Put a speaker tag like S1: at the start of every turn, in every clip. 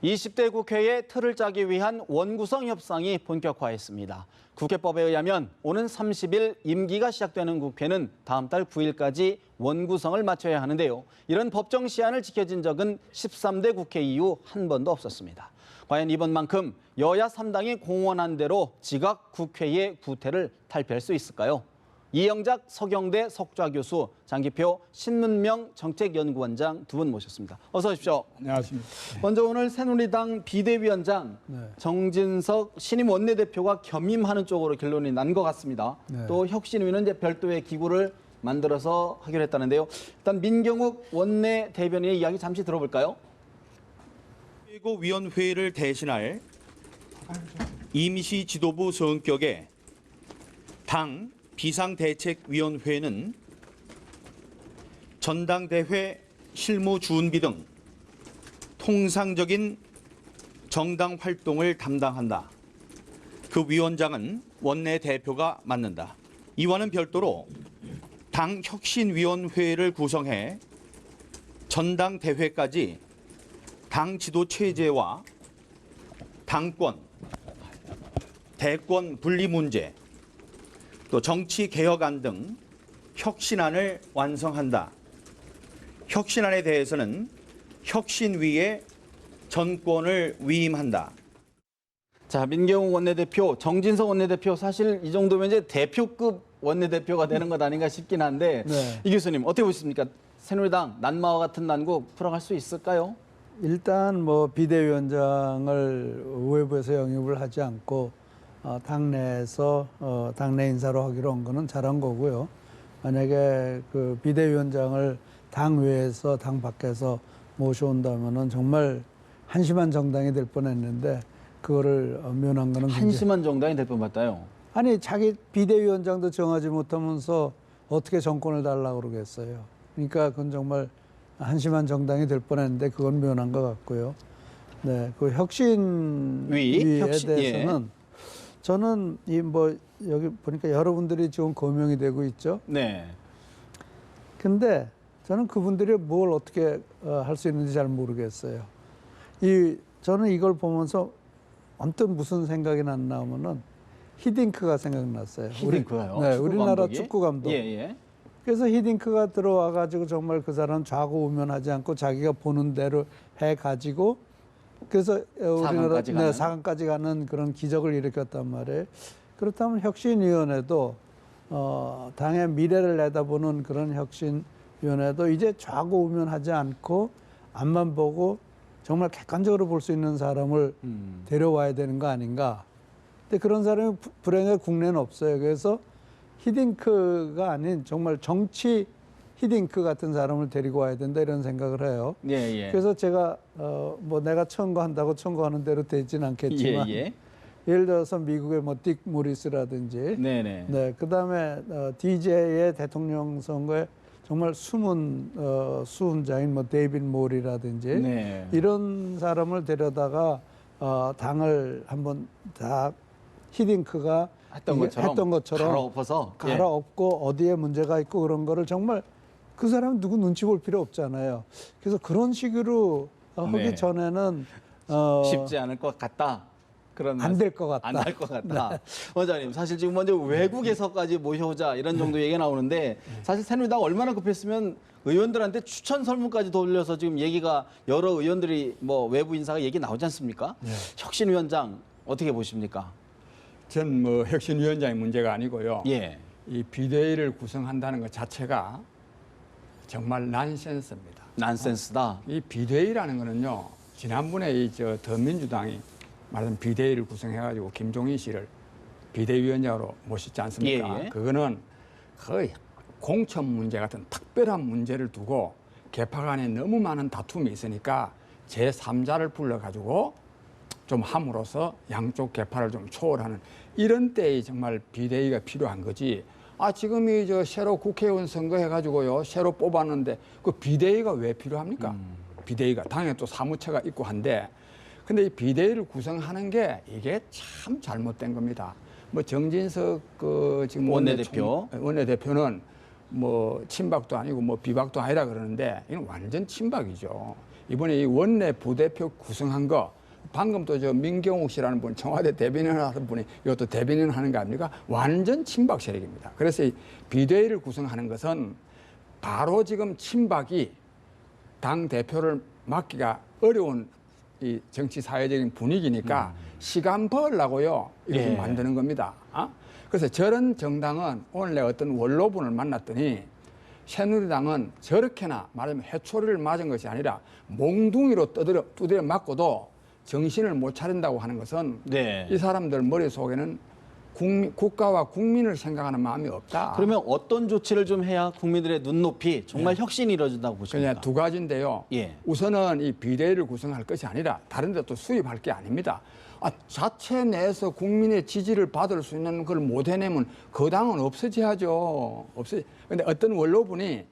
S1: 20대 국회의 틀을 짜기 위한 원구성 협상이 본격화했습니다. 국회법에 의하면 오는 30일 임기가 시작되는 국회는 다음 달 9일까지 원구성을 마쳐야 하는데요. 이런 법정 시한을 지켜진 적은 13대 국회 이후 한 번도 없었습니다. 과연 이번만큼 여야 3당이 공언한 대로 지각 국회의 구태를 탈피할 수 있을까요? 이영작 서경대 석좌 교수, 장기표 신문명 정책연구원장 두 분 모셨습니다. 어서 오십시오.
S2: 안녕하십니까.
S1: 먼저 오늘 새누리당 비대위원장 정진석 신임 원내대표가 겸임하는 쪽으로 결론이 난 것 같습니다. 또 혁신위는 이제 별도의 기구를 만들어서 하기로 했다는데요. 일단 민경욱 원내대변인의 이야기 잠시 들어볼까요?
S3: 최고위원회를 대신할 임시 지도부 성격의 당 비상대책위원회는 전당대회 실무 준비 등 통상적인 정당 활동을 담당한다. 그 위원장은 원내대표가 맡는다. 이와는 별도로 당 혁신위원회를 구성해 전당대회까지 당 지도 체제와 당권, 대권 분리 문제, 또 정치 개혁안 등 혁신안을 완성한다. 혁신안에 대해서는 혁신위에 전권을 위임한다.
S1: 자, 민경욱 원내대표, 정진석 원내대표 사실 이 정도면 이제 대표급 원내대표가 되는 것 아닌가 싶긴 한데 이 교수님 어떻게 보십니까? 새누리당 난마와 같은 난국 풀어갈 수 있을까요?
S2: 일단 뭐 비대위원장을 외부에서 영입을 하지 않고 당내에서 당내 인사로 하기로 한 거는 잘한 거고요. 만약에 그 비대위원장을 당 외에서 당 밖에서 모셔온다면은 정말 한심한 정당이 될 뻔했는데 그거를 면한 거는
S1: 한심한 정당이 될 뻔했다요.
S2: 아니 자기 비대위원장도 정하지 못하면서 어떻게 정권을 달라고 그러겠어요. 그러니까 그건 정말 한심한 정당이 될 뻔했는데 그건 면한 것 같고요. 네, 그 혁신위에 대해서는 저는 이 뭐 여기 보니까 여러분들이 지금 거명이 되고 있죠.
S1: 네.
S2: 근데 저는 그분들이 뭘 어떻게 할 수 있는지 잘 모르겠어요. 저는 이걸 보면서 언뜻 무슨 생각이 났냐면은 히딩크가 생각났어요.
S1: 히딩크요?
S2: 네, 우리나라 축구 감독.
S1: 예.
S2: 그래서 히딩크가 들어와 가지고 정말 그 사람 좌고우면하지 않고 자기가 보는 대로 해 가지고 그래서 우리나라 4강까지 가는 그런 기적을 일으켰단 말이에요. 그렇다면 혁신위원회도 당의 미래를 내다보는 그런 혁신위원회도 이제 좌고우면하지 않고 앞만 보고 정말 객관적으로 볼 수 있는 사람을 데려와야 되는 거 아닌가. 근데 그런 사람이 불행히 국내는 없어요. 그래서 히딩크가 아닌 정말 정치 히딩크 같은 사람을 데리고 와야 된다 이런 생각을 해요. 그래서 제가 뭐 내가 청구한다고 청구하는 대로 되지는 않겠지만 예를 들어서 미국의 뭐 딕 모리스라든지 네, 그다음에 DJ의 대통령 선거에 정말 숨은 수훈자인 뭐 데이빗 몰이라든지 이런 사람을 데려다가 당을 한번 다 히딩크가 했던 것처럼 갈아엎고 어디에 문제가 있고 그런 거를 정말 그 사람은 누구 눈치 볼 필요 없잖아요. 그래서 그런 식으로 하기 전에는
S1: 쉽지 않을 것 같다.
S2: 안 될 것 같다.
S1: 안 될 것 같다. 원장님, 사실 지금 먼저 외국에서까지 모셔오자 이런 정도 얘기가 나오는데 사실 새누리당 얼마나 급했으면 의원들한테 추천 설문까지 돌려서 지금 얘기가 여러 의원들이 뭐 외부 인사가 얘기 나오지 않습니까? 혁신위원장 어떻게 보십니까?
S4: 전 뭐 혁신위원장의 문제가 아니고요.
S1: 이
S4: 비대위를 구성한다는 것 자체가 정말 난센스입니다.
S1: 난센스다.
S4: 이 비대위라는 거는요. 지난번에 더민주당이 말하자면 비대위를 구성해가지고 김종인 씨를 비대위원장으로 모셨지 않습니까? 그거는 거의 공천 문제 같은 특별한 문제를 두고 개파 간에 너무 많은 다툼이 있으니까 제3자를 불러가지고 좀 함으로써 양쪽 개파를 좀 초월하는 이런 때에 정말 비대위가 필요한 거지. 지금이 새로 국회의원 선거해가지고요. 새로 뽑았는데 그 비대위가 왜 필요합니까? 비대위가 당연히 또 사무처가 있고 한데 근데 이 비대위를 구성하는 게 이게 참 잘못된 겁니다. 뭐 정진석 지금 원내대표는 뭐 친박도 아니고 뭐 비박도 아니라 그러는데 이건 완전 친박이죠. 이번에 이 원내 부대표 구성한 거 방금 또 저 민경욱 씨라는 분 청와대 대변인 하는 분이 이것도 대변인 하는 거 아닙니까? 완전 친박 세력입니다. 그래서 이 비대위를 구성하는 것은 바로 지금 친박이 당 대표를 맡기가 어려운 이 정치 사회적인 분위기니까 시간 벌라고요 이렇게
S1: 예.
S4: 만드는 겁니다. 그래서 저런 정당은 오늘 내가 어떤 원로분을 만났더니 새누리당은 저렇게나 말하면 해초리를 맞은 것이 아니라 몽둥이로 두드려 맞고도 정신을 못 차린다고 하는 것은
S1: 네.
S4: 이 사람들 머릿속에는 국가와 국민을 생각하는 마음이 없다.
S1: 그러면 어떤 조치를 좀 해야 국민들의 눈높이 정말 혁신이 이루어진다고 보십니까?
S4: 그냥 두 가지인데요.
S1: 예.
S4: 우선은 이 비대위를 구성할 것이 아니라 다른 데 또 수입할 게 아닙니다. 자체 내에서 국민의 지지를 받을 수 있는 걸 못 해내면 그 당은 없어져야죠. 근데 어떤 원로분이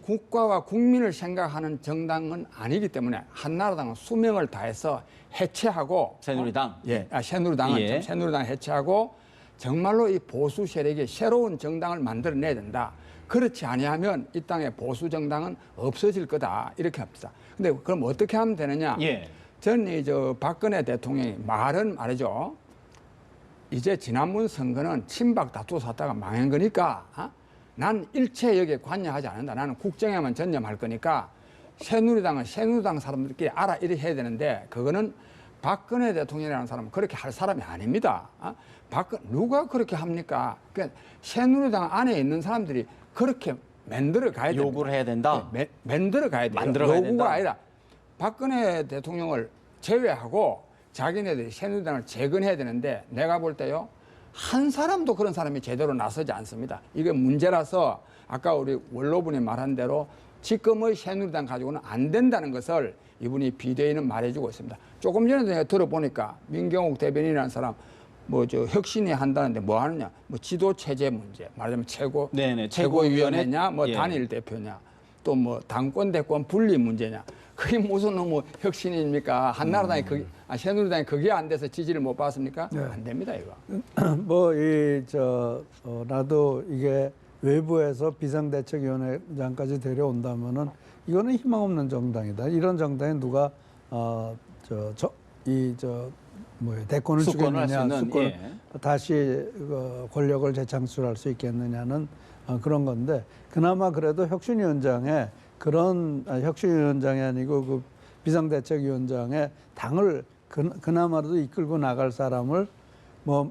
S4: 국가와 국민을 생각하는 정당은 아니기 때문에 한나라당은 수명을 다해서 해체하고
S1: 새누리당.
S4: 새누리당은
S1: 예.
S4: 새누리당 해체하고 정말로 이 보수 세력의 새로운 정당을 만들어내야 된다. 그렇지 아니하면 이 땅의 보수 정당은 없어질 거다. 이렇게 합니다. 근데 그럼 어떻게 하면 되느냐?
S1: 예.
S4: 저는 저 박근혜 대통령이 말은 말이죠. 이제 지난번 선거는 친박 다투 샀다가 망한 거니까 난 일체 여기에 관여하지 않는다. 나는 국정에만 전념할 거니까 새누리당은 새누리당 사람들끼리 알아 이렇게 해야 되는데 그거는 박근혜 대통령이라는 사람은 그렇게 할 사람이 아닙니다. 누가 그렇게 합니까? 그러니까 새누리당 안에 있는 사람들이 그렇게 만들어 가야 됩니다.
S1: 요구를 해야 된다.
S4: 만들어 가야 돼요.
S1: 만들어 가야
S4: 요구가
S1: 된다.
S4: 아니라 박근혜 대통령을 제외하고 자기네들이 새누리당을 재건해야 되는데 내가 볼 때요. 한 사람도 그런 사람이 제대로 나서지 않습니다. 이게 문제라서 아까 우리 원로분이 말한 대로 지금의 새누리당 가지고는 안 된다는 것을 이분이 비대위는 말해주고 있습니다. 조금 전에 내가 들어보니까 민경욱 대변인이라는 사람 뭐 저 혁신이 한다는데 뭐 하느냐? 뭐 지도 체제 문제, 말하자면 최고위원회냐, 뭐
S1: 예.
S4: 단일 대표냐, 또 뭐 당권 대권 분리 문제냐. 그게 무슨 뭐 혁신입니까? 한나라당이 새누리당이 그게 안 돼서 지지를 못 받았습니까?
S2: 네.
S4: 안 됩니다 이거.
S2: 나도 이게 외부에서 비상대책위원회장까지 데려온다면은 이거는 희망 없는 정당이다. 이런 정당에 누가 대권을
S1: 수권을 할수
S2: 주겠느냐,
S1: 있는, 예.
S2: 다시 권력을 재창출할 수 있겠느냐는 그런 건데 그나마 그래도 혁신위원장에 혁신위원장이 아니고 그 비상대책위원장에 당을 그나마라도 이끌고 나갈 사람을 뭐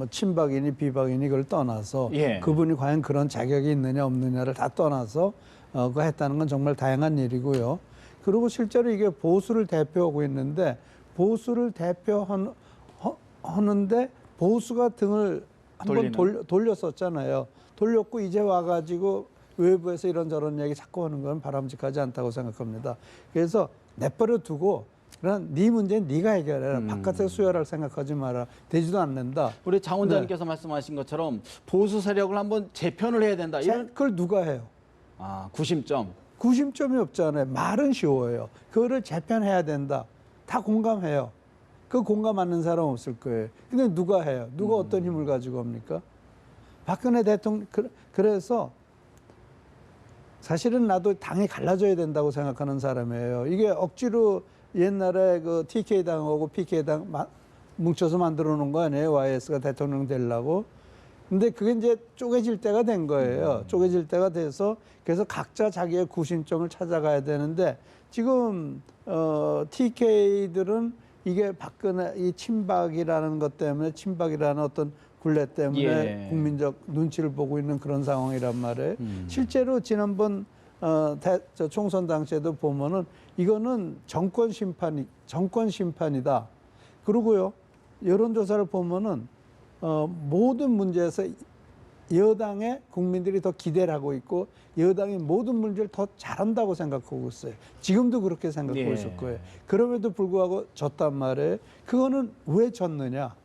S2: 친박이니 비박이니 그걸 떠나서
S1: 예.
S2: 그분이 과연 그런 자격이 있느냐 없느냐를 다 떠나서 그거 했다는 건 정말 다양한 일이고요. 그리고 실제로 이게 보수를 대표하고 있는데 보수를 대표하는데 보수가 등을 한번 돌렸었잖아요. 돌렸고 이제 와가지고 외부에서 이런저런 얘기 자꾸 하는 건 바람직하지 않다고 생각합니다. 그래서 내버려 두고 그런 네 문제는 네가 해결해라. 바깥에서 수혈할 생각하지 마라. 되지도 않는다.
S1: 우리 장 원장님께서 말씀하신 것처럼 보수 세력을 한번 재편을 해야 된다. 이런
S2: 그걸 누가 해요?
S1: 구심점.
S2: 구심점이 없잖아요. 말은 쉬워요. 그거를 재편해야 된다. 다 공감해요. 그 공감 맞는 사람 없을 거예요. 근데 누가 해요? 누가 어떤 힘을 가지고 합니까? 박근혜 대통령 그래서 사실은 나도 당이 갈라져야 된다고 생각하는 사람이에요. 이게 억지로 옛날에 그 TK당하고 PK당 뭉쳐서 만들어 놓은 거 아니에요? YS가 대통령 되려고. 근데 그게 이제 쪼개질 때가 된 거예요. 쪼개질 때가 돼서 그래서 각자 자기의 구심점을 찾아가야 되는데 지금 TK들은 이게 박근혜 이 친박이라는 것 때문에 친박이라는 어떤 굴레 때문에
S1: 예.
S2: 국민적 눈치를 보고 있는 그런 상황이란 말이에요. 실제로 지난번 총선 당시에도 보면은 이거는 정권 심판이다. 그리고요 여론조사를 보면은 모든 문제에서 여당에 국민들이 더 기대를 하고 있고 여당이 모든 문제를 더 잘한다고 생각하고 있어요. 지금도 그렇게 생각하고
S1: 예.
S2: 있을 거예요. 그럼에도 불구하고 졌단 말이에요. 그거는 왜 졌느냐?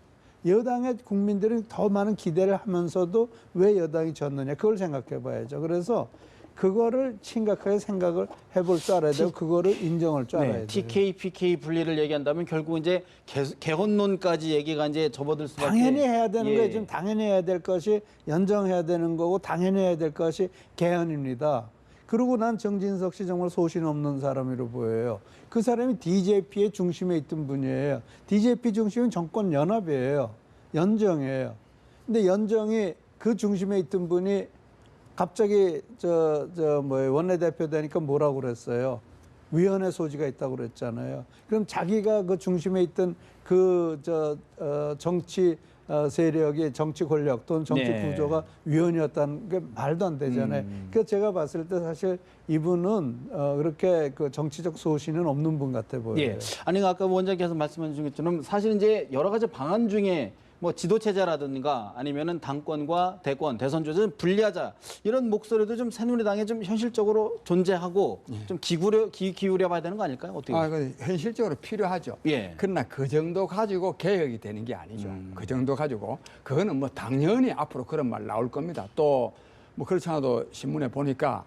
S2: 여당의 국민들이 더 많은 기대를 하면서도 왜 여당이 졌느냐? 그걸 생각해 봐야죠. 그래서 그거를 심각하게 생각을 해볼 줄 알아야 되고 그거를 인정할 줄 알아야 돼요.
S1: TK, PK 분리를 얘기한다면 결국 이제 개헌론까지 얘기가 이제 접어들 수밖에.
S2: 당연히 해야 되는
S1: 예.
S2: 거예요. 지금 당연히 해야 될 것이 연정해야 되는 거고 당연히 해야 될 것이 개헌입니다. 그러고 난 정진석 씨 정말 소신 없는 사람으로 보여요. 그 사람이 DJP의 중심에 있던 분이에요. DJP 중심은 정권 연합이에요. 연정이에요. 근데 연정이 그 중심에 있던 분이 갑자기 원내대표 되니까 뭐라고 그랬어요? 위헌의 소지가 있다고 그랬잖아요. 그럼 자기가 그 중심에 있던 정치 세력의 정치 권력 또는 정치
S1: 네.
S2: 구조가 위헌이었다는 게 말도 안 되잖아요. 그래서 제가 봤을 때 사실 이분은 그렇게 그 정치적 소신은 없는 분 같아 보여요.
S1: 예. 아니 아까 원장께서 말씀해 주신 것처럼 사실 이제 여러 가지 방안 중에 뭐 지도 체제라든가 아니면은 당권과 대권, 대선 조직을 분리하자 이런 목소리도 좀 새누리당에 좀 현실적으로 존재하고 좀 기울여 봐야 되는 거 아닐까요? 어떻게?
S4: 현실적으로 필요하죠.
S1: 예.
S4: 그러나 그 정도 가지고 개혁이 되는 게 아니죠. 그 정도 가지고 그거는 뭐 당연히 앞으로 그런 말 나올 겁니다. 또 뭐 그렇지 않아도 신문에 보니까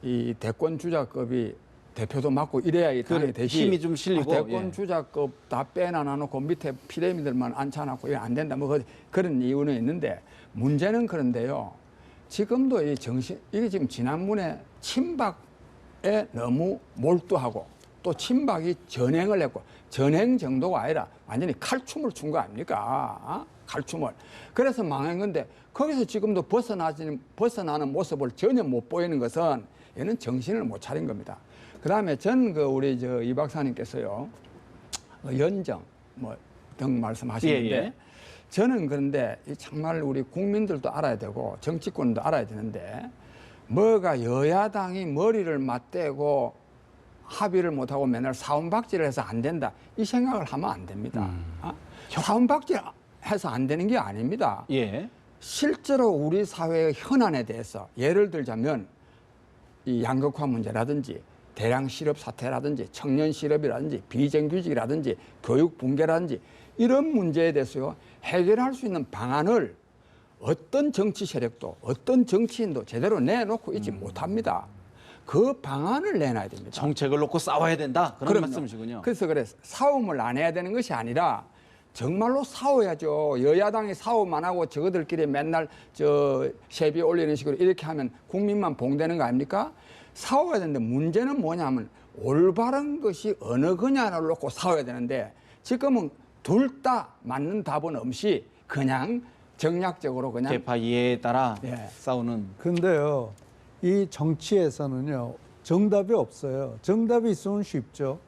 S4: 이 대권 주자급이 대표도 맡고 이래야 이 당이 되지.
S1: 힘이 좀 실리고
S4: 대권
S1: 예.
S4: 주자급 다 빼놔놓고 밑에 피대미들만 앉혀놓고 이거 안 된다. 뭐 그런 이유는 있는데 문제는 그런데요. 지금도 이 이게 지금 지난번에 친박에 너무 몰두하고 또 친박이 전행을 했고 전행 정도가 아니라 완전히 칼춤을 춘 거 아닙니까? 칼춤을. 그래서 망한 건데 거기서 지금도 벗어나는 모습을 전혀 못 보이는 것은 얘는 정신을 못 차린 겁니다. 그다음에 우리 이 박사님께서요 연정 등 말씀하시는데
S1: 예.
S4: 저는 그런데 정말 우리 국민들도 알아야 되고 정치권도 알아야 되는데 뭐가 여야당이 머리를 맞대고 합의를 못하고 맨날 사원박질을 해서 안 된다 이 생각을 하면 안 됩니다. 사원박질 해서 안 되는 게 아닙니다.
S1: 예.
S4: 실제로 우리 사회의 현안에 대해서 예를 들자면 이 양극화 문제라든지 대량 실업 사태라든지 청년 실업이라든지 비정규직이라든지 교육 붕괴라든지 이런 문제에 대해서요 해결할 수 있는 방안을 어떤 정치 세력도 어떤 정치인도 제대로 내놓고 있지 못합니다. 그 방안을 내놔야 됩니다.
S1: 정책을 놓고 싸워야 된다 그런
S4: 그럼요.
S1: 말씀이시군요.
S4: 그래서 싸움을 안 해야 되는 것이 아니라 정말로 싸워야죠. 여야당이 싸움 안 하고 저거들끼리 맨날 세비 올리는 식으로 이렇게 하면 국민만 봉되는 거 아닙니까? 싸워야 되는데 문제는 뭐냐면 올바른 것이 어느 거냐를 놓고 싸워야 되는데 지금은 둘 다 맞는 답은 없이 그냥 정략적으로 그냥
S1: 개파 이해에 따라
S4: 예.
S1: 싸우는.
S2: 근데요, 이 정치에서는요, 정답이 없어요. 정답이 있으면 쉽죠.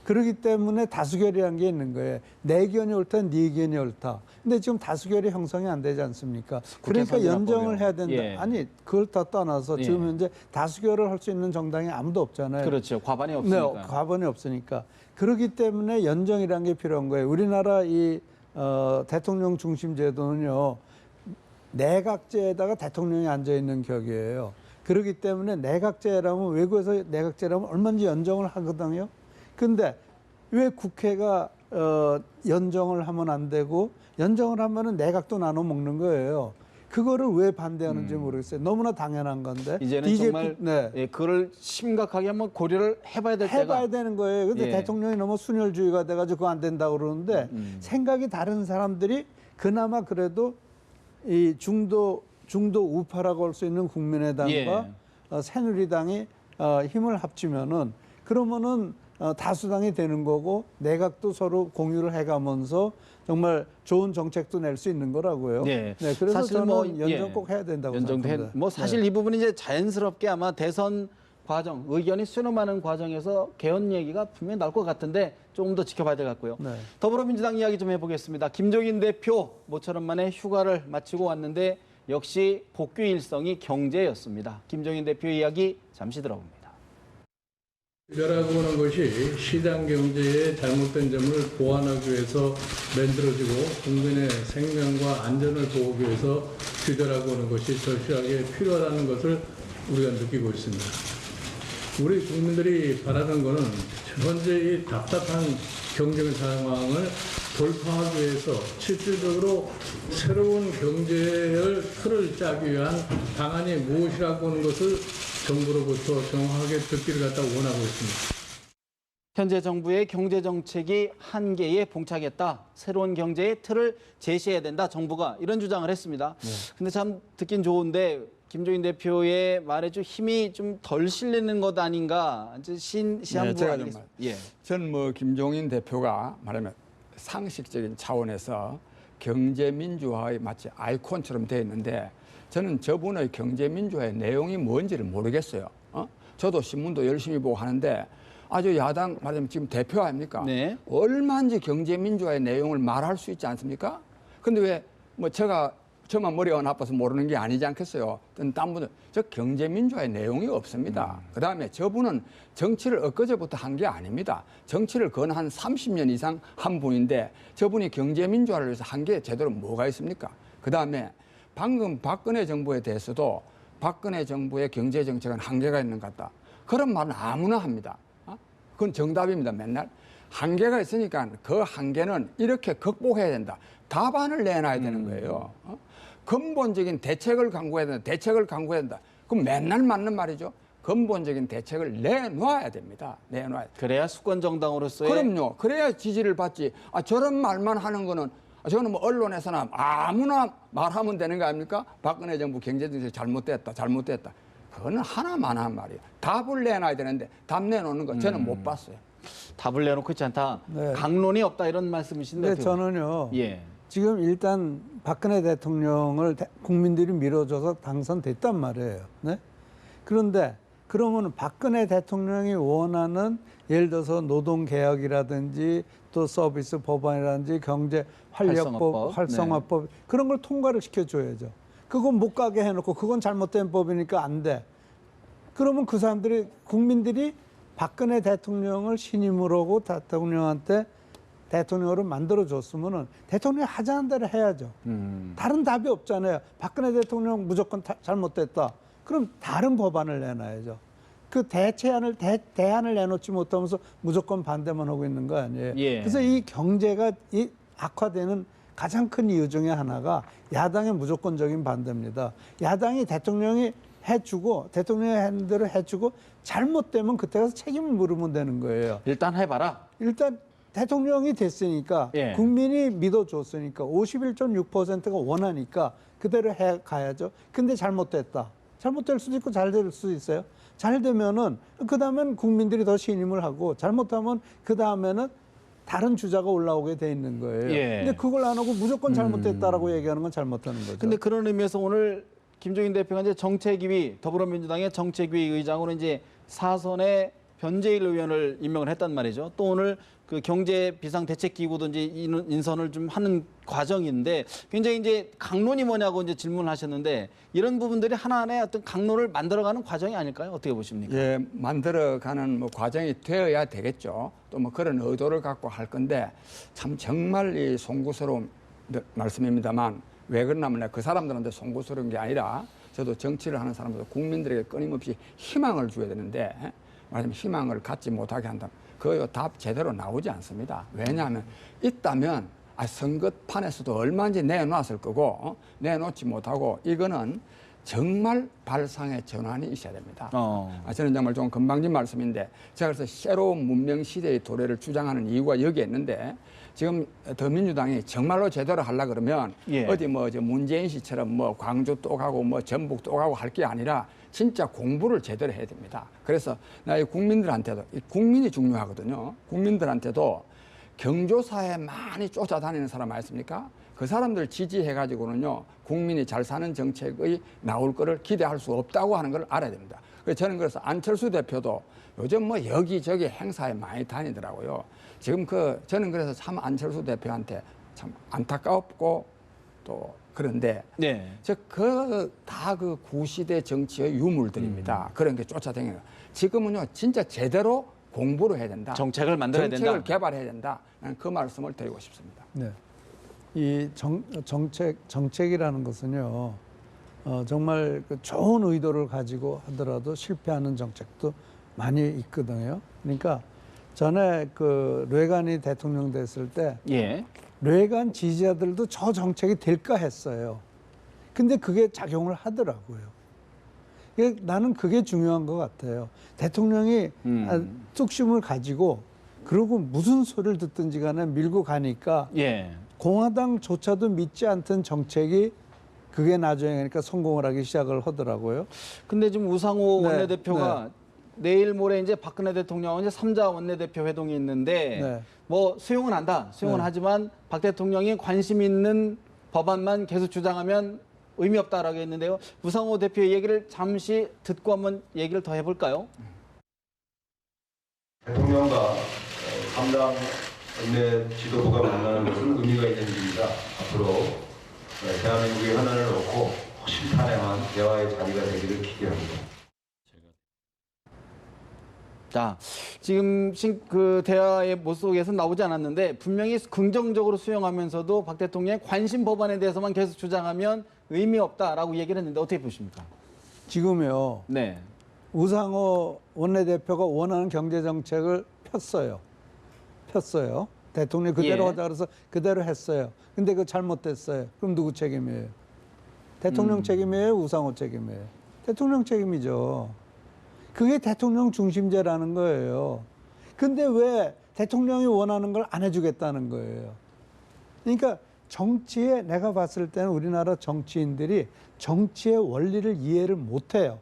S2: 그렇기 때문에 다수결이라는 게 있는 거예요. 내 의견이 옳다, 네 의견이 옳다. 근데 지금 다수결이 형성이 안 되지 않습니까? 그러니까 연정을 해야 된다.
S1: 예.
S2: 아니, 그걸 다 떠나서
S1: 예.
S2: 지금 현재 다수결을 할 수 있는 정당이 아무도 없잖아요.
S1: 그렇죠. 과반이 없으니까.
S2: 네, 과반이 없으니까. 그렇기 때문에 연정이라는 게 필요한 거예요. 우리나라 대통령 중심 제도는요, 내각제에다가 대통령이 앉아 있는 격이에요. 그렇기 때문에 내각제라면 외국에서 내각제라면 얼마든지 연정을 하거든요. 근데 왜 국회가 연정을 하면 안 되고 연정을 하면은 내각도 나눠 먹는 거예요. 그거를 왜 반대하는지 모르겠어요. 너무나 당연한 건데.
S1: 이제는
S2: DJP,
S1: 정말
S2: 네.
S1: 예, 그걸 심각하게 한번 고려를 해봐야 될 때가.
S2: 해봐야 되는 거예요. 근데
S1: 예.
S2: 대통령이 너무 순혈주의가 돼가지고 그거 안 된다고 그러는데 생각이 다른 사람들이 그나마 그래도 이 중도 우파라고 할 수 있는 국민의당과
S1: 예.
S2: 새누리당이 힘을 합치면은 그러면은 다수당이 되는 거고 내각도 서로 공유를 해가면서 정말 좋은 정책도 낼 수 있는 거라고요.
S1: 네.
S2: 네, 그래서
S1: 사실
S2: 저는
S1: 뭐,
S2: 연정
S1: 예.
S2: 꼭 해야 된다고
S1: 연정도
S2: 생각합니다.
S1: 뭐 사실
S2: 네.
S1: 이 부분은 이제 자연스럽게 아마 대선 과정, 의견이 수렴하는 과정에서 개헌 얘기가 분명히 나올 것 같은데 조금 더 지켜봐야 될 것 같고요.
S2: 네.
S1: 더불어민주당 이야기 좀 해보겠습니다. 김종인 대표 모처럼 만에 휴가를 마치고 왔는데 역시 복귀 일성이 경제였습니다. 김종인 대표 이야기 잠시 들어봅니다.
S5: 규제라고 하는 것이 시장 경제의 잘못된 점을 보완하기 위해서 만들어지고 국민의 생명과 안전을 보호하기 위해서 규제라고 하는 것이 절실하게 필요하다는 것을 우리가 느끼고 있습니다. 우리 국민들이 바라는 것은 현재 이 답답한 경쟁 상황을 돌파하기 위해서 실질적으로 새로운 경제의 틀을 짜기 위한 방안이 무엇이라고 하는 것을 정부로부터 정확하게 듣기를 갖다 원하고 있습니다.
S1: 현재 정부의 경제 정책이 한계에 봉착했다. 새로운 경제의 틀을 제시해야 된다. 정부가 이런 주장을 했습니다. 근데 참 듣긴 좋은데 김종인 대표의 말에 좀 힘이 좀 덜 실리는 것 아닌가 이제 시한부
S4: 제가
S1: 아니겠습니까? 예.
S4: 저는 뭐 김종인 대표가 말하면 상식적인 차원에서 경제 민주화의 마치 아이콘처럼 되어 있는데 저는 저분의 경제 민주화의 내용이 뭔지를 모르겠어요. 저도 신문도 열심히 보고 하는데 아주 야당 말하자면 지금 대표 아닙니까?
S1: 네.
S4: 얼마인지 경제 민주화의 내용을 말할 수 있지 않습니까? 근데 왜 뭐 저만 머리가 나빠서 모르는 게 아니지 않겠어요? 딴 분들 저 경제 민주화의 내용이 없습니다. 그다음에 저분은 정치를 엊그제부터 한 게 아닙니다. 정치를 건 한 30년 이상 한 분인데 저분이 경제 민주화를 위해서 한 게 제대로 뭐가 있습니까? 그다음에 방금 박근혜 정부에 대해서도 박근혜 정부의 경제 정책은 한계가 있는 것 같다. 그런 말은 아무나 합니다. 그건 정답입니다. 맨날 한계가 있으니까 그 한계는 이렇게 극복해야 된다. 답안을 내놔야 되는 거예요. 근본적인 대책을 강구해야 된다. 대책을 강구해야 된다. 그럼 맨날 맞는 말이죠. 근본적인 대책을 내놔야 됩니다. 내놔야 돼.
S1: 그래야 수권 정당으로서의
S4: 그럼요. 그래야 지지를 받지. 저런 말만 하는 거는 저는 뭐 언론에서나 아무나 말하면 되는 거 아닙니까? 박근혜 정부 경제정책 잘못됐다. 잘못됐다. 그거는 하나만 한 말이에요. 답을 내놔야 되는데 답 내놓는 거 저는 못 봤어요.
S1: 답을 내놓고 있지 않다.
S2: 네.
S1: 강론이 없다 이런 말씀이신데.
S2: 근데 저는요.
S1: 예.
S2: 지금 일단 박근혜 대통령을 국민들이 밀어줘서 당선됐단 말이에요. 네? 그런데 그러면 박근혜 대통령이 원하는 예를 들어서 노동개혁이라든지 또 서비스 법안이라든지 경제 활력법, 활성화법 네. 그런 걸 통과를 시켜줘야죠. 그건 못 가게 해놓고 그건 잘못된 법이니까 안 돼. 그러면 그 사람들이 국민들이 박근혜 대통령을 신임으로 하고 대통령한테 대통령으로 만들어줬으면은 대통령이 하자는 대로 해야죠. 다른 답이 없잖아요. 박근혜 대통령 무조건 잘못됐다. 그럼 다른 법안을 내놔야죠. 그 대안을 내놓지 못하면서 무조건 반대만 하고 있는 거 아니에요.
S1: 예.
S2: 그래서 이 경제가 악화되는 가장 큰 이유 중에 하나가 야당의 무조건적인 반대입니다. 야당이 대통령이 해주고 대통령이 하는 대로 해주고 잘못되면 그때 가서 책임을 물으면 되는 거예요.
S1: 일단 해봐라.
S2: 일단 대통령이 됐으니까
S1: 예.
S2: 국민이 믿어줬으니까 51.6%가 원하니까 그대로 해 가야죠. 근데 잘못됐다. 잘못될 수도 있고 잘 될 수도 있어요. 잘 되면은 그 다음엔 국민들이 더 신임을 하고 잘못하면 그 다음에는 다른 주자가 올라오게 돼 있는 거예요.
S1: 예.
S2: 근데 그걸 안 하고 무조건 잘못됐다라고 얘기하는 건 잘못하는 거죠.
S1: 근데 그런 의미에서 오늘 김종인 대표가 이제 정책위 더불어민주당의 정책위 의장으로 이제 사선의 변재일 의원을 임명을 했단 말이죠. 또 오늘 그 경제 비상대책기구도 이제 인선을 좀 하는 과정인데 굉장히 이제 강론이 뭐냐고 이제 질문을 하셨는데 이런 부분들이 하나하나의 어떤 강론을 만들어가는 과정이 아닐까요? 어떻게 보십니까?
S4: 예, 만들어가는 뭐 과정이 되어야 되겠죠. 또 뭐 그런 의도를 갖고 할 건데 참 정말 이 송구스러운 말씀입니다만 왜 그러냐면 그 사람들한테 송구스러운 게 아니라 저도 정치를 하는 사람들 국민들에게 끊임없이 희망을 줘야 되는데 말하자면 희망을 갖지 못하게 한다면 그 답 제대로 나오지 않습니다. 왜냐하면 있다면 선거판에서도 얼마인지 내놓았을 거고 내놓지 못하고 이거는 정말 발상의 전환이 있어야 됩니다. 저는 정말 좀 건방진 말씀인데 제가 그래서 새로운 문명 시대의 도래를 주장하는 이유가 여기에 있는데 지금 더민주당이 정말로 제대로 하려 그러면
S1: 예.
S4: 어디 뭐 문재인 씨처럼 뭐 광주 또 가고 뭐 전북 또 가고 할 게 아니라 진짜 공부를 제대로 해야 됩니다. 그래서 나 이 국민들한테도 국민이 중요하거든요. 국민들한테도 경조사에 많이 쫓아다니는 사람 아니십니까? 그 사람들 지지해가지고는요 국민이 잘 사는 정책의 나올 거를 기대할 수 없다고 하는 걸 알아야 됩니다. 그래서 저는 그래서 안철수 대표도 요즘 뭐 여기저기 행사에 많이 다니더라고요. 지금 저는 그래서 참 안철수 대표한테 참 안타깝고 또 그런데
S1: 네.
S4: 다 그 구시대 정치의 유물들입니다. 그런 게 쫓아다니는 지금은요 진짜 제대로 공부를 해야 된다.
S1: 정책을 만들어야 된다.
S4: 정책을 개발해야 된다. 그 말씀을 드리고 싶습니다.
S2: 네. 이 정책이라는 것은요, 정말 좋은 의도를 가지고 하더라도 실패하는 정책도 많이 있거든요. 그러니까 전에 레간이 대통령 됐을 때,
S1: 예.
S2: 레간 지지자들도 저 정책이 될까 했어요. 근데 그게 작용을 하더라고요. 나는 그게 중요한 것 같아요. 대통령이 뚝심을 가지고 그리고 무슨 소리를 듣든지 간에 밀고 가니까
S1: 예.
S2: 공화당조차도 믿지 않던 정책이 그게 나중에 그러니까 성공을 하기 시작을 하더라고요.
S1: 근데 지금 우상호
S2: 네,
S1: 원내대표가 내일 모레 이제 박근혜 대통령은 이제 3자 원내대표 회동이 있는데
S2: 네.
S1: 뭐 수용은 한다. 수용은
S2: 네.
S1: 하지만 박 대통령이 관심 있는 법안만 계속 주장하면 의미 없다라고 했는데요. 우상호 대표의 얘기를 잠시 듣고 한번 얘기를 더 해볼까요?
S6: 대통령과 3당 원내 지도부가 만나는 것은 의미가 있는 일입니다. 앞으로 대한민국의 현안을 놓고 허심탄회한 대화의 자리가 되기를 기대합니다.
S1: 자, 지금 그 대화의 못 속에서 나오지 않았는데 분명히 긍정적으로 수용하면서도 박 대통령의 관심 법안에 대해서만 계속 주장하면 의미 없다라고 얘기를 했는데 어떻게 보십니까?
S2: 지금요.
S1: 네.
S2: 우상호 원내대표가 원하는 경제정책을 폈어요. 대통령이 그대로
S1: 예.
S2: 하자 그래서 그대로 했어요. 근데 그거 잘못됐어요. 그럼 누구 책임이에요? 대통령 책임이에요? 우상호 책임이에요? 대통령 책임이죠. 그게 대통령 중심제라는 거예요. 근데 왜 대통령이 원하는 걸 안 해주겠다는 거예요? 그러니까 정치에 내가 봤을 때는 우리나라 정치인들이 정치의 원리를 이해를 못해요.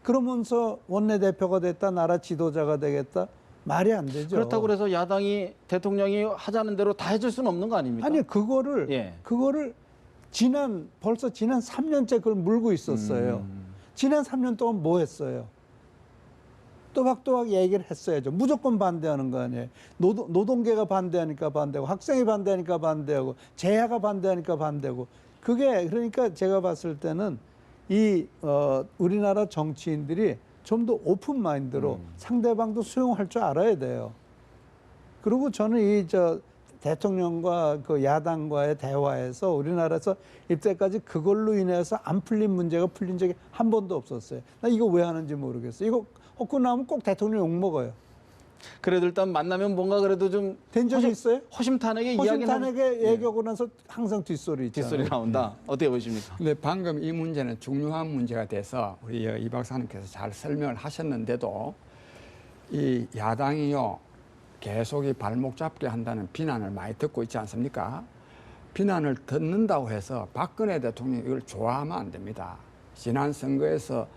S2: 그러면서 원내대표가 됐다, 나라 지도자가 되겠다, 말이 안 되죠.
S1: 그렇다고 해서 야당이 대통령이 하자는 대로 다 해줄 수는 없는 거 아닙니까?
S2: 아니 그거를
S1: 예.
S2: 벌써 지난 3년째 그걸 물고 있었어요. 지난 3년 동안 뭐 했어요? 또박또박 얘기를 했어야죠. 무조건 반대하는 거 아니에요. 노동계가 반대하니까 반대하고, 학생이 반대하니까 반대하고, 재야가 반대하니까 반대하고. 그게 그러니까 제가 봤을 때는 우리나라 정치인들이 좀 더 오픈 마인드로 상대방도 수용할 줄 알아야 돼요. 그리고 저는 대통령과 그 야당과의 대화에서 우리나라에서 이때까지 그걸로 인해서 안 풀린 문제가 풀린 적이 한 번도 없었어요. 나 이거 왜 하는지 모르겠어요. 이거 얻고 나면 꼭 대통령 욕먹어요.
S1: 그래도 일단 만나면 뭔가 그래도 좀
S2: 된 적이 있어요?
S1: 허심탄회하게 이야기는
S2: 허심탄회하게 얘기하고 나서 항상 뒷소리 있잖아요.
S1: 뒷소리 나온다. 어떻게 보십니까?
S4: 근데 방금 이 문제는 중요한 문제가 돼서 우리 이 박사님께서 잘 설명을 하셨는데도 이 야당이요 계속 이 발목 잡게 한다는 비난을 많이 듣고 있지 않습니까? 비난을 듣는다고 해서 박근혜 대통령이 이걸 좋아하면 안 됩니다. 지난 선거에서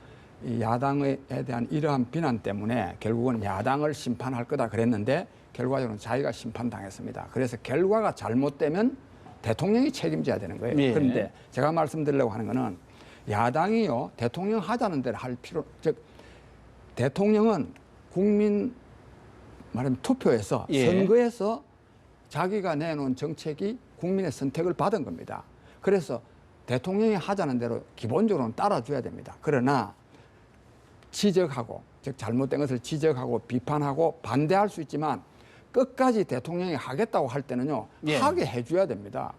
S4: 이 야당에 대한 이러한 비난 때문에 결국은 야당을 심판할 거다 그랬는데 결과적으로 자기가 심판당했습니다. 그래서 결과가 잘못되면 대통령이 책임져야 되는 거예요.
S1: 예.
S4: 그런데 제가 말씀드리려고 하는 거는 야당이요 대통령 하자는 대로 할 필요, 즉 대통령은 국민 말하면 투표에서
S1: 예.
S4: 선거에서 자기가 내놓은 정책이 국민의 선택을 받은 겁니다. 그래서 대통령이 하자는 대로 기본적으로는 따라줘야 됩니다. 그러나 지적하고, 즉 잘못된 것을 지적하고 비판하고 반대할 수 있지만 끝까지 대통령이 하겠다고 할 때는요
S1: 예.
S4: 하게 해줘야 됩니다.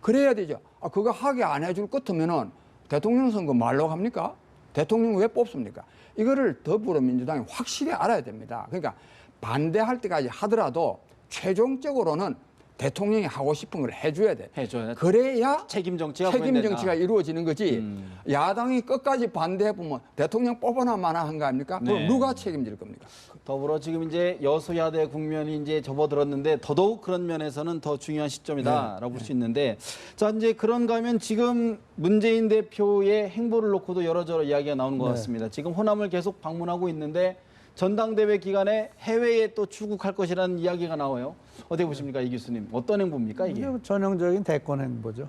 S4: 그래야 되죠. 그거 하게 안 해줄 것 같으면은 대통령 선거 말로 합니까? 대통령 왜 뽑습니까? 이거를 더불어민주당이 확실히 알아야 됩니다. 그러니까 반대할 때까지 하더라도 최종적으로는 대통령이 하고 싶은 걸 해줘야 돼.
S1: 해줘야
S4: 그래야
S1: 책임 정치가
S4: 책임
S1: 보인다.
S4: 정치가 이루어지는 거지. 야당이 끝까지 반대해보면 대통령 뽑아나 마나 한 거 아닙니까?
S1: 네.
S4: 그럼 누가 책임질 겁니까?
S1: 더불어 지금 이제 여소야대 국면이 이제 접어들었는데 더더욱 그런 면에서는 더 중요한 시점이다라고 볼 수 있는데 자 이제 그런가 하면 지금 문재인 대표의 행보를 놓고도 여러저러 이야기가 나오는 것
S2: 네.
S1: 같습니다. 지금 호남을 계속 방문하고 있는데 전당대회 기간에 해외에 또 출국할 것이라는 이야기가 나와요. 어떻게 보십니까, 이 교수님? 어떤 행보입니까 이게?
S2: 이게 전형적인 대권 행보죠.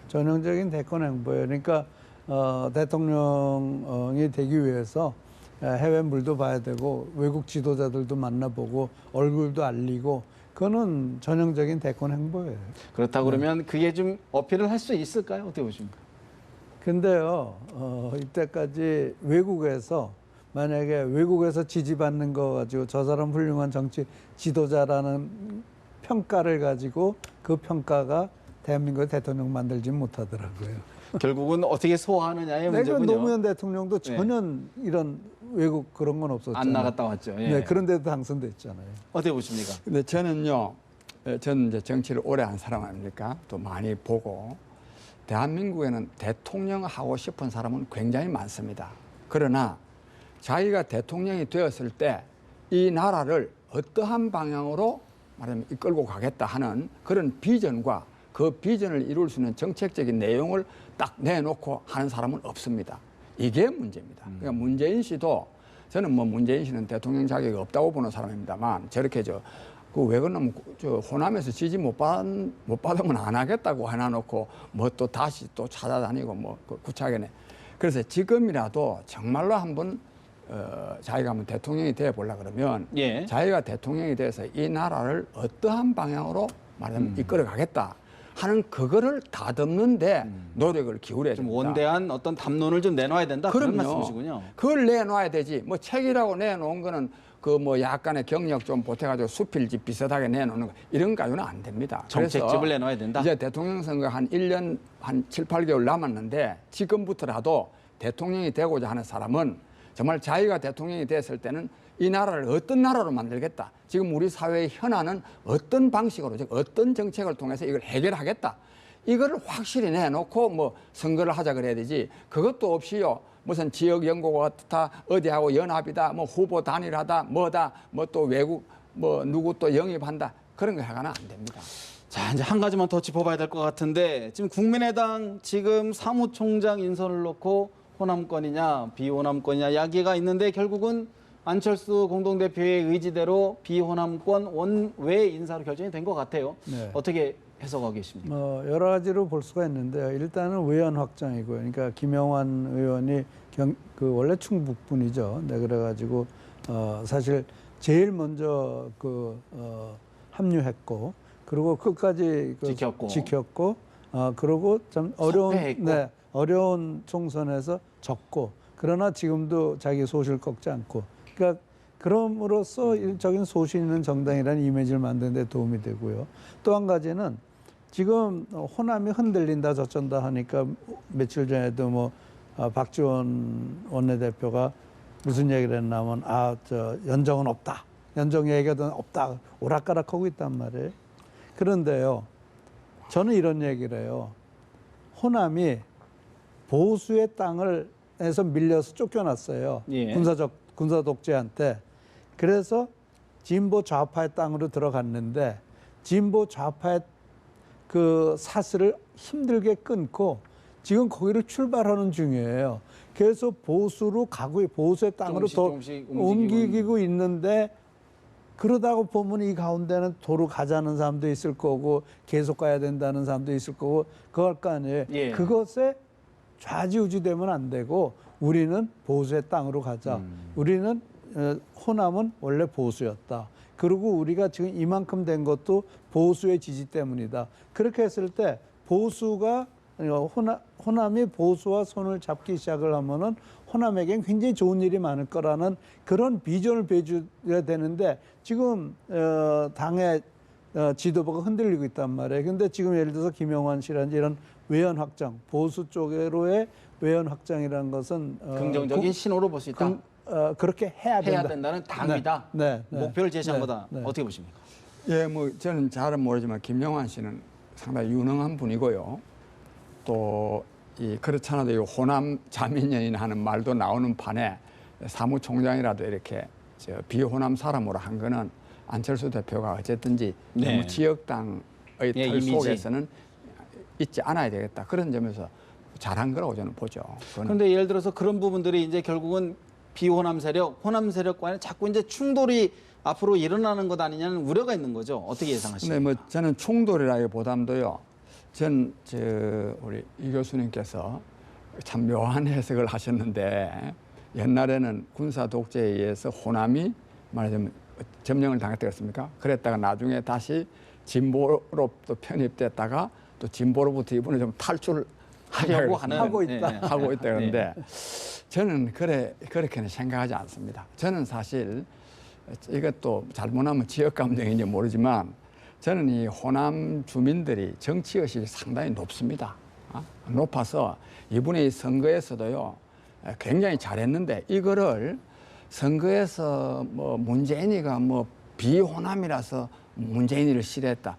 S2: 전형적인 대권 행보예요. 그러니까 대통령이 되기 위해서 해외 물도 봐야 되고 외국 지도자들도 만나보고 얼굴도 알리고 그거는 전형적인 대권 행보예요.
S1: 그렇다 그러면 그게 좀 어필을 할 수 있을까요? 어떻게 보십니까?
S2: 근데요, 이때까지 외국에서 만약에 외국에서 지지받는 거 가지고 저 사람 훌륭한 정치 지도자라는 평가를 가지고 그 평가가 대한민국의 대통령 만들지 못하더라고요.
S1: 결국은 어떻게 소화하느냐의
S2: 내가
S1: 문제군요.
S2: 노무현 대통령도 전혀 이런 외국 그런 건 없었잖아요.
S1: 안 나갔다 왔죠. 예.
S2: 네, 그런데도 당선됐잖아요.
S1: 어떻게 보십니까?
S4: 근데 저는요, 저는 이제 정치를 오래 한 사람 아닙니까? 또 많이 보고 대한민국에는 대통령 하고 싶은 사람은 굉장히 많습니다. 그러나 자기가 대통령이 되었을 때 이 나라를 어떠한 방향으로 말하면 이끌고 가겠다 하는 그런 비전과 그 비전을 이룰 수 있는 정책적인 내용을 딱 내놓고 하는 사람은 없습니다. 이게 문제입니다. 그러니까 문재인 씨도 저는 뭐 문재인 씨는 대통령 자격이 없다고 보는 사람입니다만 저렇게 왜 그러냐면 호남에서 지지 못 받으면 안 하겠다고 해놔놓고 뭐 또 다시 또 찾아다니고 뭐 구차하게. 그래서 지금이라도 정말로 한번 자기가 한번 대통령이 되어 보려 그러면
S1: 예.
S4: 자기가 대통령이 돼서 이 나라를 어떠한 방향으로 말하자면 이끌어 가겠다 하는 그거를 다듬는데 노력을 기울여야
S1: 좀
S4: 됩니다.
S1: 원대한 어떤 담론을 좀 내놔야 된다. 그런
S4: 그럼요.
S1: 말씀이시군요.
S4: 그걸 내놔야 되지. 뭐 책이라고 내놓은 거는 그 뭐 약간의 경력 좀 보태가지고 수필집 비슷하게 내놓는 거 이런 가지고는 안 됩니다.
S1: 정책집을
S4: 그래서
S1: 내놔야 된다.
S4: 이제 대통령 선거 한 1년 한 7, 8개월 남았는데 지금부터라도 대통령이 되고자 하는 사람은 정말 자기가 대통령이 됐을 때는 이 나라를 어떤 나라로 만들겠다. 지금 우리 사회의 현안은 어떤 방식으로, 즉 어떤 정책을 통해서 이걸 해결하겠다. 이거를 확실히 내놓고 뭐 선거를 하자 그래야 되지. 그것도 없이요. 무슨 지역 연구가 다 어디하고 연합이다. 뭐 후보 단일하다. 뭐다. 뭐 또 외국 뭐 누구 또 영입한다. 그런 거 해가는 안 됩니다.
S1: 자, 이제 한 가지만 더 짚어봐야 될 것 같은데 지금 국민의당 지금 사무총장 인선을 놓고 호남권이냐 비호남권이냐 이야기가 있는데 결국은 안철수 공동대표의 의지대로 비호남권 원외 인사로 결정이 된 것 같아요.
S2: 네.
S1: 어떻게 해석하고 계십니까?
S2: 여러 가지로 볼 수가 있는데요. 일단은 의원 확장이고요. 그러니까 김영환 의원이 원래 충북 분이죠. 네, 그래가지고 사실 제일 먼저 합류했고, 그리고 끝까지 지켰고, 그리고 참 어려운 총선에서 졌고, 그러나 지금도 자기 소실 꺾지 않고, 그러니까 그럼으로써 일적인 소신 있는 정당이라는 이미지를 만드는 데 도움이 되고요. 또 한 가지는 지금 호남이 흔들린다 저쩐다 하니까 며칠 전에도 박지원 원내대표가 무슨 얘기를 했냐면 연정은 없다. 연정 얘기도 없다. 오락가락하고 있단 말이에요. 그런데요. 저는 이런 얘기를 해요. 호남이 보수의 땅에서 밀려서 쫓겨났어요.
S1: 예.
S2: 군사 독재한테. 그래서 진보 좌파의 땅으로 들어갔는데 진보 좌파의 그 사슬을 힘들게 끊고 지금 거기를 출발하는 중이에요. 그래서 보수로 보수의 땅으로
S1: 조금씩
S2: 옮기고 있는데 그러다가 보면 이 가운데는 도로 가자는 사람도 있을 거고 계속 가야 된다는 사람도 있을 거고 그거 할 거 아니에요.
S1: 예.
S2: 그것에 좌지우지되면 안 되고 우리는 보수의 땅으로 가자. 우리는 호남은 원래 보수였다. 그리고 우리가 지금 이만큼 된 것도 보수의 지지 때문이다. 그렇게 했을 때 호남이 보수와 손을 잡기 시작을 하면은 호남에겐 굉장히 좋은 일이 많을 거라는 그런 비전을 보여줘야 되는데 지금 당의 지도부가 흔들리고 있단 말이에요. 근데 지금 예를 들어서 김영환 씨라든지 이런 외연 확장, 보수 쪽으로의 외연 확장이라는 것은
S1: 긍정적인 신호로 볼 수 있다.
S2: 그렇게 해야
S1: 된다는 당이다.
S2: 네.
S1: 목표를 제시한 거다. 어떻게 보십니까?
S4: 예, 뭐 저는 잘은 모르지만 김영환 씨는 상당히 유능한 분이고요. 또 그렇잖아도 이 호남 자민연인 하는 말도 나오는 판에 사무총장이라도 이렇게 비호남 사람으로 한 거는 안철수 대표가 어쨌든지 너무 지역당의 틀 속에서는 있지 않아야 되겠다. 그런 점에서 잘한 거라고 저는 보죠.
S1: 그런데 예를 들어서 그런 부분들이 이제 결국은 비호남 세력, 호남 세력과는 자꾸 이제 충돌이 앞으로 일어나는 것 아니냐는 우려가 있는 거죠. 어떻게 예상하십니까?
S4: 네, 뭐 저는 충돌이라기보다도요. 우리 이 교수님께서 참 묘한 해석을 하셨는데 옛날에는 군사 독재에 의해서 호남이 말하자면 점령을 당했다 그랬습니까? 그랬다가 나중에 다시 진보로 또 편입됐다가 또 진보로부터 이번에 좀 탈출하려고
S2: 하고 있다.
S4: 하고 있다 그런데 저는 그렇게는 생각하지 않습니다. 저는 사실 이것도 잘못하면 지역 감정인지 모르지만 저는 이 호남 주민들이 정치의식이 상당히 높습니다. 높아서 이번에 이 선거에서도요 굉장히 잘했는데 이거를 선거에서 뭐 문재인이가 뭐 비호남이라서 문재인이를 싫어했다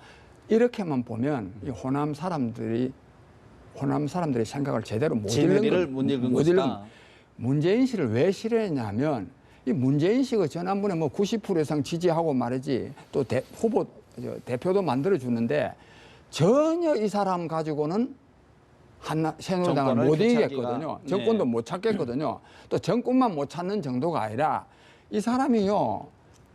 S4: 이렇게만 보면 이 호남 사람들이 생각을 제대로 못 읽은 것이다. 문재인 씨를 왜 싫어했냐면 이 문재인 씨가 지난번에 뭐 90% 이상 지지하고 말이지 또 후보 대표도 만들어 주는데 전혀 이 사람 가지고는 새누리당을
S1: 정권을
S4: 못
S1: 되찾기가,
S4: 이기겠거든요.
S1: 네.
S4: 정권도 못 찾겠거든요. 또 정권만 못 찾는 정도가 아니라 이 사람이요.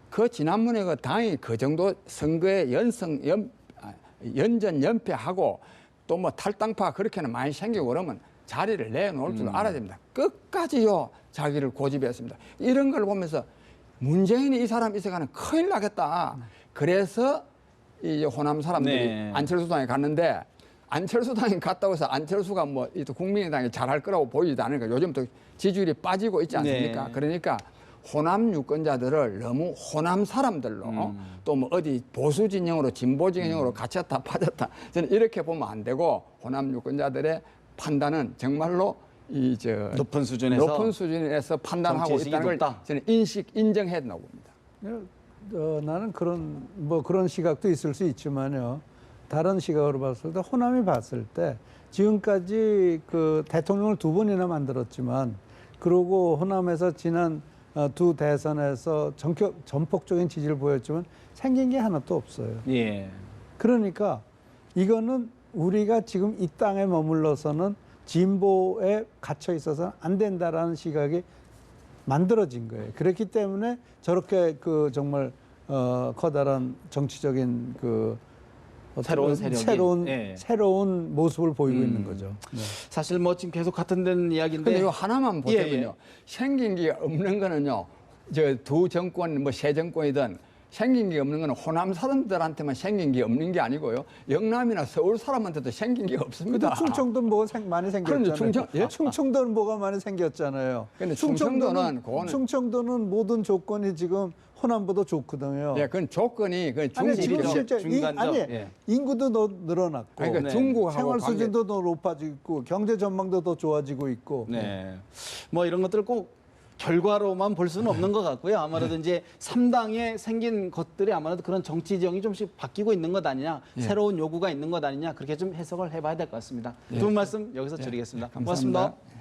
S4: 그 지난번에 그 당이 그 정도 선거에 연전 연패하고 또 뭐 탈당파 그렇게는 많이 생기고 그러면 자리를 내놓을 줄 알아야 됩니다. 끝까지요. 자기를 고집했습니다. 이런 걸 보면서 문재인이 이 사람 있어가는 큰일 나겠다. 그래서 이 호남 사람들이
S1: 네.
S4: 안철수당에 갔는데 안철수당에 갔다고 해서 안철수가 뭐 국민의당이 잘할 거라고 보이지도 않으니까 요즘 또 지지율이 빠지고 있지 않습니까?
S1: 네.
S4: 그러니까 호남 유권자들을 너무 호남 사람들로 또 뭐 어디 보수 진영으로 진보 진영으로 갇혔다 빠졌다 저는 이렇게 보면 안 되고 호남 유권자들의 판단은 정말로
S1: 높은
S4: 수준에서 판단하고
S1: 정치의식이
S4: 있다는 걸
S1: 높다.
S4: 저는 인정해야 된다고 봅니다.
S2: 나는 그런 시각도 있을 수 있지만요. 다른 시각으로 봤을 때 호남이 봤을 때 지금까지 그 대통령을 2번이나 만들었지만 그러고 호남에서 지난 두 대선에서 전폭적인 지지를 보였지만 생긴 게 하나도 없어요.
S1: 예.
S2: 그러니까 이거는 우리가 지금 이 땅에 머물러서는 진보에 갇혀 있어서는 안 된다라는 시각이 만들어진 거예요. 그렇기 때문에 저렇게 그 정말 커다란 정치적인 그
S1: 새로운 세력이
S2: 새로운 모습을 보이고 있는 거죠. 네.
S1: 사실 뭐 지금 계속 같은 데는 이야기인데.
S4: 근데 이거 하나만 보태면요.
S1: 예.
S4: 생긴 게 없는 거는요. 두 정권 뭐 세 정권이든 생긴 게 없는 거는 호남 사람들한테만 생긴 게 없는 게 아니고요. 영남이나 서울 사람한테도 생긴 게 없습니다.
S2: 근데 충청도는 뭐가 많이 생겼잖아요.
S4: 그런데
S2: 충청도는 뭐가 많이 생겼잖아요.
S4: 근데 충청도는
S2: 모든 조건이 지금 호남보다 좋거든요.
S4: 예, 그건 조건이 그
S2: 아니 지금
S4: 중국이죠.
S2: 실제
S1: 중간적, 예.
S2: 인구도 늘어났고
S4: 그러니까
S1: 네.
S4: 중국하고
S2: 생활 수준도 더 높아지고 있고 경제 전망도 더 좋아지고 있고.
S1: 네. 뭐 이런 것들을 꼭 결과로만 볼 수는 없는 것 같고요. 아무래도 이제 3당에 생긴 것들이 아무래도 그런 정치 지형이 좀씩 바뀌고 있는 것 아니냐, 새로운 요구가 있는 것 아니냐, 그렇게 좀 해석을 해봐야 될 것 같습니다. 두 분 말씀 여기서 드리겠습니다.
S4: 감사합니다.
S1: 고맙습니다.